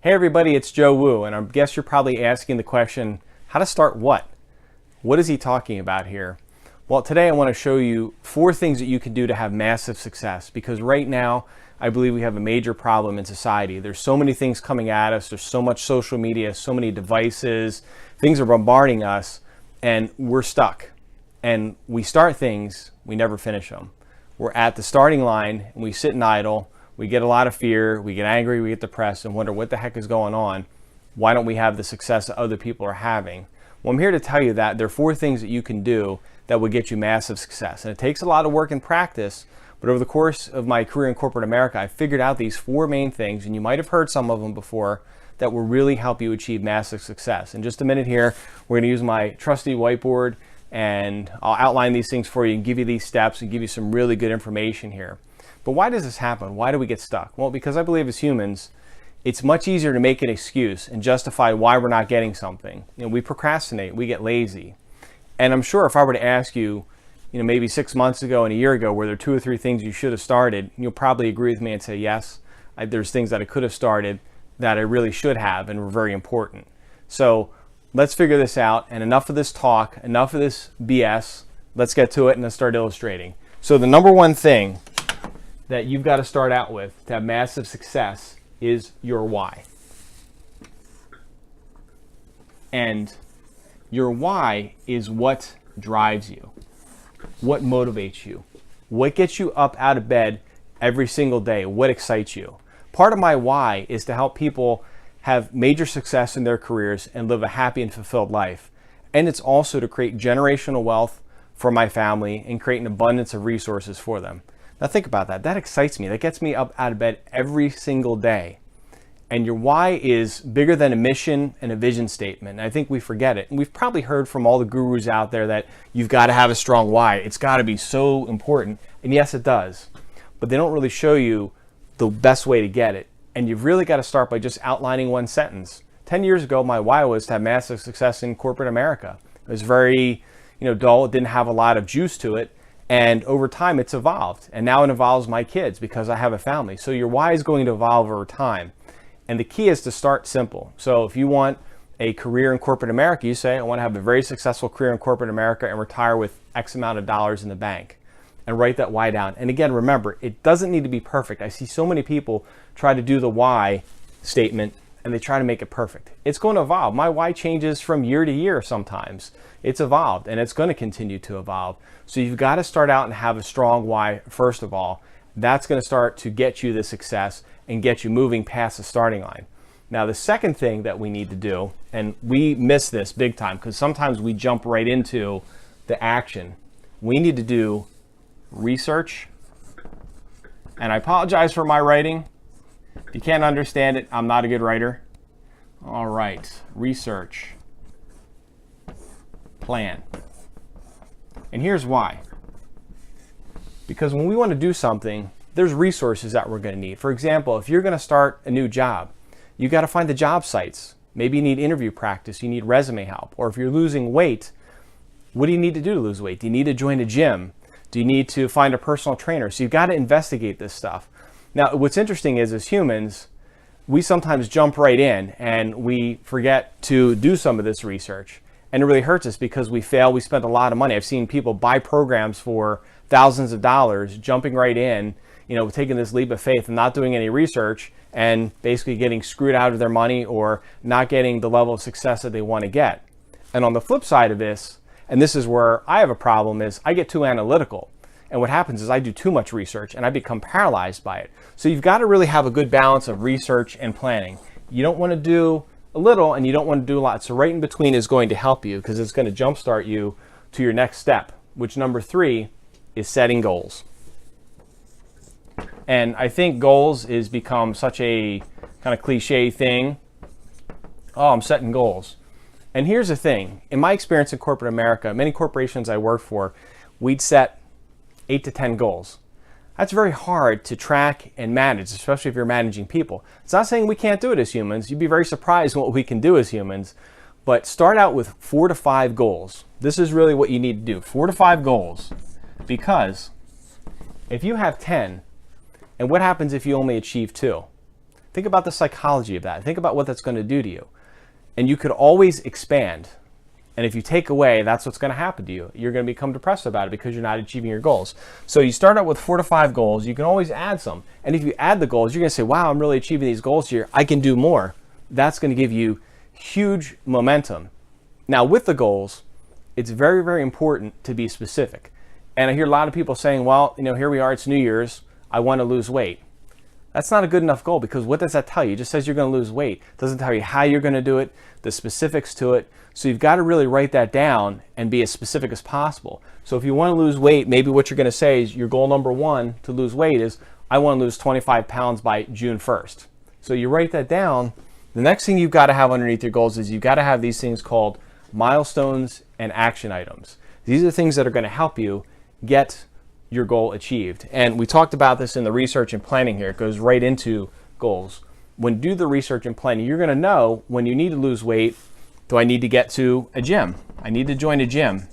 Hey everybody, it's Joe Wu, and I guess you're probably asking the question, how to start what? What is he talking about here? Well, today I want to show you 4 things that you can do to have massive success, because right now I believe we have a major problem in society. There's so many things coming at us, there's so much social media, so many devices, things are bombarding us, and we're stuck. And we start things, we never finish them. We're at the starting line and we sit and idle. We get a lot of fear, we get angry, we get depressed and wonder what the heck is going on. Why don't we have the success that other people are having? Well, I'm here to tell you that there are 4 things that you can do that will get you massive success. And it takes a lot of work and practice, but over the course of my career in corporate America, I figured out these 4 main things, and you might have heard some of them before, that will really help you achieve massive success. In just a minute here, we're going to use my trusty whiteboard, and I'll outline these things for you and give you these steps and give you some really good information here. But why does this happen? Why do we get stuck? Well, because I believe as humans, it's much easier to make an excuse and justify why we're not getting something. You know, we procrastinate, we get lazy. And I'm sure if I were to ask you, maybe 6 months ago and a year ago, were there 2 or 3 things you should have started, you'll probably agree with me and say, yes, there's things that I could have started that I really should have and were very important. So let's figure this out, and enough of this talk, enough of this BS. Let's get to it and let's start illustrating. So the number one thing that you've got to start out with to have massive success is your why. And your why is what drives you, what motivates you, what gets you up out of bed every single day, what excites you. Part of my why is to help people have major success in their careers and live a happy and fulfilled life. And it's also to create generational wealth for my family and create an abundance of resources for them. Now think about that. That excites me. That gets me up out of bed every single day. And your why is bigger than a mission and a vision statement. And I think we forget it. And we've probably heard from all the gurus out there that you've got to have a strong why. It's got to be so important. And yes, it does. But they don't really show you the best way to get it. And you've really got to start by just outlining one sentence. 10 years ago, my why was to have massive success in corporate America. It was very, dull. It didn't have a lot of juice to it. And over time, it's evolved. And now it involves my kids because I have a family. So your why is going to evolve over time. And the key is to start simple. So if you want a career in corporate America, you say, I want to have a very successful career in corporate America and retire with X amount of dollars in the bank. And write that why down. And again, remember, it doesn't need to be perfect. I see so many people try to do the why statement and they try to make it perfect. It's going to evolve. My why changes from year to year sometimes. It's evolved and it's going to continue to evolve. So you've got to start out and have a strong why first of all. That's going to start to get you the success and get you moving past the starting line. Now the second thing that we need to do, and we miss this big time because sometimes we jump right into the action. We need to do research. And I apologize for my writing. If you can't understand it, I'm not a good writer. All right, research, plan. And here's why. Because when we want to do something, there's resources that we're going to need. For example, if you're going to start a new job, you got to find the job sites. Maybe you need interview practice, you need resume help. Or if you're losing weight, what do you need to do to lose weight? Do you need to join a gym? Do you need to find a personal trainer? So you've got to investigate this stuff. Now, what's interesting is as humans, we sometimes jump right in and we forget to do some of this research. And it really hurts us because we fail. We spend a lot of money. I've seen people buy programs for thousands of dollars, jumping right in, taking this leap of faith and not doing any research and basically getting screwed out of their money or not getting the level of success that they want to get. And on the flip side of this, and this is where I have a problem, is I get too analytical. And what happens is I do too much research and I become paralyzed by it. So you've got to really have a good balance of research and planning. You don't want to do a little and you don't want to do a lot. So right in between is going to help you because it's going to jumpstart you to your next step, which number 3 is setting goals. And I think goals is become such a kind of cliche thing. Oh, I'm setting goals. And here's the thing. In my experience in corporate America, many corporations I worked for, we'd set 8 to 10 goals. That's very hard to track and manage, especially if you're managing people. It's not saying we can't do it as humans. You'd be very surprised what we can do as humans. But start out with 4 to 5 goals. This is really what you need to do. 4 to 5 goals. Because if you have 10, and what happens if you only achieve 2? Think about the psychology of that. Think about what that's going to do to you. And you could always expand. And if you take away, that's what's going to happen to you. You're going to become depressed about it because you're not achieving your goals. So you start out with 4 to 5 goals. You can always add some. And if you add the goals, you're going to say, wow, I'm really achieving these goals here. I can do more. That's going to give you huge momentum. Now, with the goals, it's very, very important to be specific. And I hear a lot of people saying, well, here we are, it's New Year's. I want to lose weight. That's not a good enough goal, because what does that tell you? It just says you're going to lose weight. It doesn't tell you how you're going to do it, the specifics to it. So you've got to really write that down and be as specific as possible. So if you want to lose weight, maybe what you're going to say is your goal number 1 to lose weight is, I want to lose 25 pounds by June 1st. So you write that down. The next thing you've got to have underneath your goals is you've got to have these things called milestones and action items. These are the things that are going to help you get your goal achieved. And we talked about this in the research and planning here. It goes right into goals. When you do the research and planning, you're going to know when you need to lose weight. Do I need to get to a gym? I need to join a gym.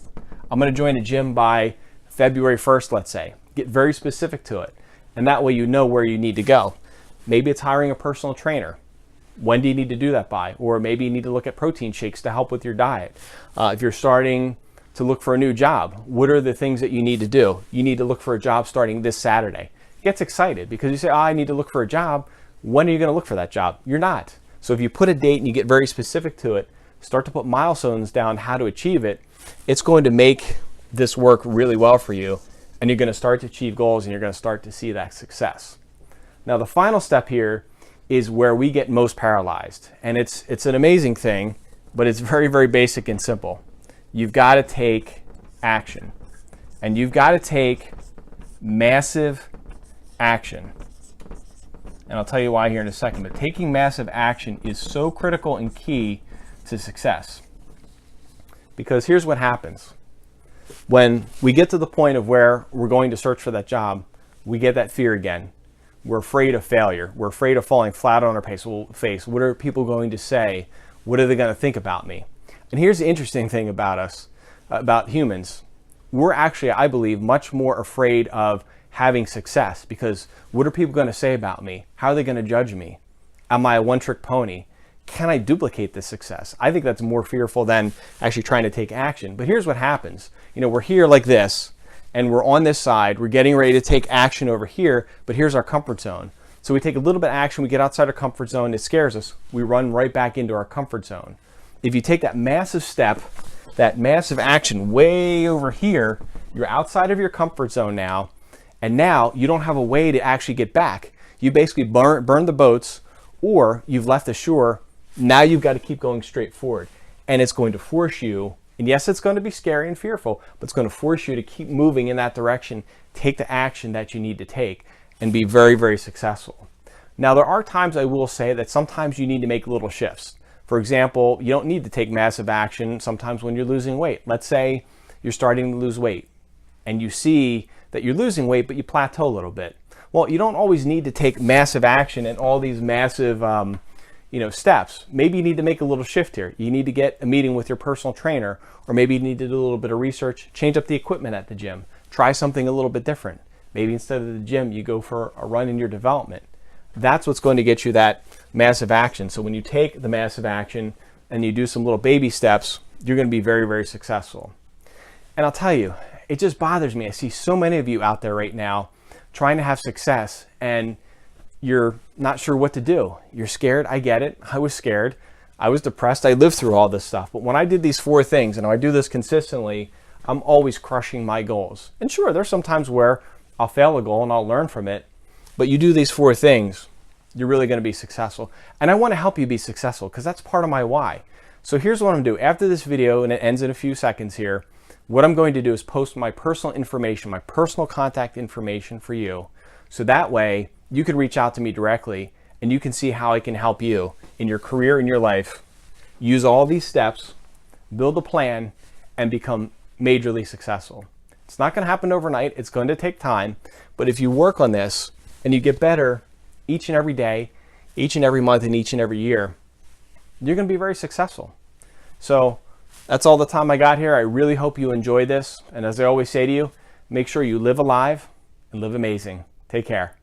I'm going to join a gym by February 1st, let's say. Get very specific to it. And that way you know where you need to go. Maybe it's hiring a personal trainer. When do you need to do that by? Or maybe you need to look at protein shakes to help with your diet. If you're starting to look for a new job, what are the things that you need to do? You need to look for a job starting this Saturday. Gets excited because you say, I need to look for a job. When are you going to look for that job? You're not. So if you put a date and you get very specific to it, start to put milestones down how to achieve it, it's going to make this work really well for you, and you're going to start to achieve goals, and you're going to start to see that success. Now, the final step here is where we get most paralyzed, and it's an amazing thing, but it's very, very basic and simple. You've got to take action, and you've got to take massive action. And I'll tell you why here in a second, but taking massive action is so critical and key to success. Because here's what happens. When we get to the point of where we're going to search for that job, we get that fear again. We're afraid of failure. We're afraid of falling flat on our face. What are people going to say? What are they going to think about me? And here's the interesting thing about us, about humans. We're actually, I believe, much more afraid of having success, because what are people going to say about me? How are they going to judge me? Am I a one-trick pony? Can I duplicate this success? I think that's more fearful than actually trying to take action. But here's what happens. We're here like this, and we're on this side. We're getting ready to take action over here, but here's our comfort zone. So we take a little bit of action, we get outside our comfort zone, it scares us. We run right back into our comfort zone. If you take that massive step, that massive action way over here, you're outside of your comfort zone now, and now you don't have a way to actually get back. You basically burn the boats, or you've left the shore. Now you've got to keep going straight forward. And it's going to force you, and yes, it's going to be scary and fearful, but it's going to force you to keep moving in that direction, take the action that you need to take, and be very, very successful. Now, there are times, I will say, that sometimes you need to make little shifts. For example, you don't need to take massive action sometimes when you're losing weight. Let's say you're starting to lose weight, and you see that you're losing weight, but you plateau a little bit. Well, you don't always need to take massive action and all these massive steps. Maybe you need to make a little shift here. You need to get a meeting with your personal trainer, or maybe you need to do a little bit of research, change up the equipment at the gym, try something a little bit different. Maybe instead of the gym, you go for a run in your development. That's what's going to get you that massive action. So when you take the massive action and you do some little baby steps, you're going to be very, very successful. And I'll tell you, it just bothers me. I see so many of you out there right now trying to have success, and you're not sure what to do. You're scared. I get it. I was scared. I was depressed. I lived through all this stuff. But when I did these 4 things, and I do this consistently, I'm always crushing my goals. And sure, there's some times where I'll fail a goal and I'll learn from it. But you do these 4 things, you're really going to be successful. And I want to help you be successful, because that's part of my why. So here's what I'm going to do. After this video, and it ends in a few seconds here, what I'm going to do is post my personal information, my personal contact information for you. So that way you can reach out to me directly, and you can see how I can help you in your career, in your life, use all these steps, build a plan, and become majorly successful. It's not going to happen overnight. It's going to take time. But if you work on this and you get better each and every day, each and every month, and each and every year, you're going to be very successful. So that's all the time I got here. I really hope you enjoy this. And as I always say to you, make sure you live alive and live amazing. Take care.